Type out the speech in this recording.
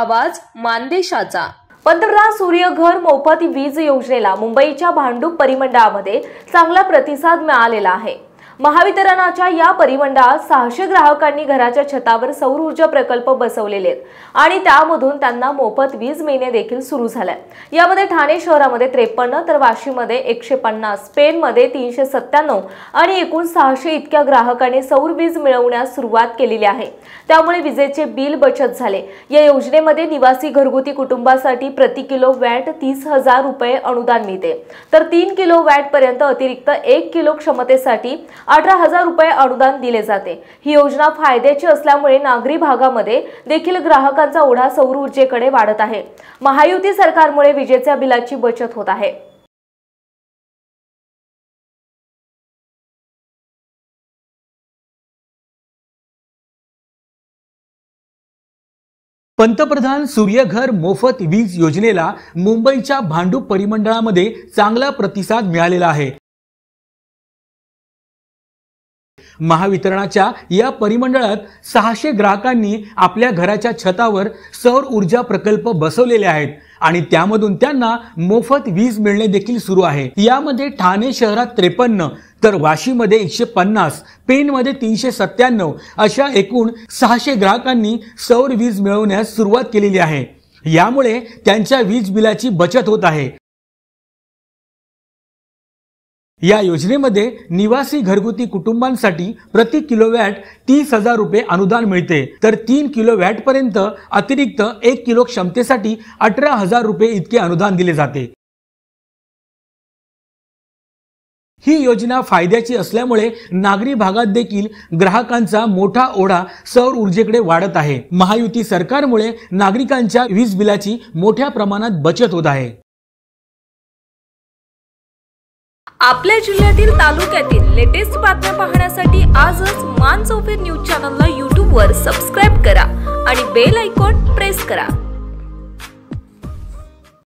आवाज मानदेशाचा। पंतप्रधान सूर्यघर मोफत वीज योजनेला मुंबईच्या भांडूप परिमंडळामध्ये चांगला प्रतिसाद मिळालेला आहे। महावितरणाच्या या परिमंडळात 600 ग्राहकांनी घराच्या छतावर सौर ऊर्जा प्रकल्प बसवलेले आहेत आणि त्यामधून त्यांना मोफत वीज मिळणे देखील सुरू झालाय। यामध्ये ठाणे शहरामध्ये 53 तर वाशीमध्ये 150, पेणमध्ये 397 आणि एकूण 600 इतक्या ग्राहकांनी सौर वीज मिळवण्यास सुरुवात केलेली आहे। त्यामुळे विजेचे बिल बचत झाले। या योजनेमध्ये निवासी घरगुती कुटुंबासाठी प्रति किलोवॅट 30,000 रुपये अनुदान मिळते, तर 3 किलोवॅट पर्यंत अतिरिक्त 1 किलो क्षमतेसाठी 18,000 रुपये अनुदान दिले जाते। ही योजना फायद्याची असल्यामुळे नागरी भागामध्ये देखील ग्राहकांचा ओढा सौर ऊर्जेकडे वाढत आहे। महायुती सरकारमुळे विजेच्या बिलाची बचत होत आहे। पंतप्रधान सूर्यघर मोफत वीज योजनेला मुंबईच्या भांडूप परिमंडळामध्ये चांगला प्रतिसाद मिळालेला आहे। महावितरणाच्या या परिमंडळात 600 ग्राहकांनी आपल्या घराच्या छतावर सौर ऊर्जा प्रकल्प बसवलेले आहेत आणि त्यामधून त्यांना मोफत वीज मिळणे देखील सुरू आहे। यामध्ये ठाणे शहरात 53 तर वाशीमध्ये 150, पेणमध्ये 397 अशा एकूण 600 ग्राहकांनी सौर वीज मिळवण्यास सुरुवात केलेली आहे। यामुळे त्यांच्या वीज बिलाची बचत होत आहे। या योजनेमध्ये निवासी घरगुती कुटुंबांसाठी प्रति किलोवॅट 30,000 रुपये अनुदान मिळते, तर 3 किलोवॅट पर्यंत अतिरिक्त 1 किलो क्षमतेसाठी 18,000 रुपये इतके अनुदान दिले जाते। ही योजना फायद्याची असल्यामुळे नागरी भागात देखील ग्राहकांचा मोठा ओढा सौर ऊर्जेकडे वाढत आहे। महायुती सरकारमुळे नागरिकांच्या वीज बिलाची मोठ्या प्रमाणात बचत होत आहे। आपल्या जिल्ह्यातील तालुक्यातील लेटेस्ट बातम्या पाहण्यासाठी आजच मान चौफेर न्यूज चॅनलला YouTube वर सबस्क्राइब करा आणि बेल आयकॉन प्रेस करा।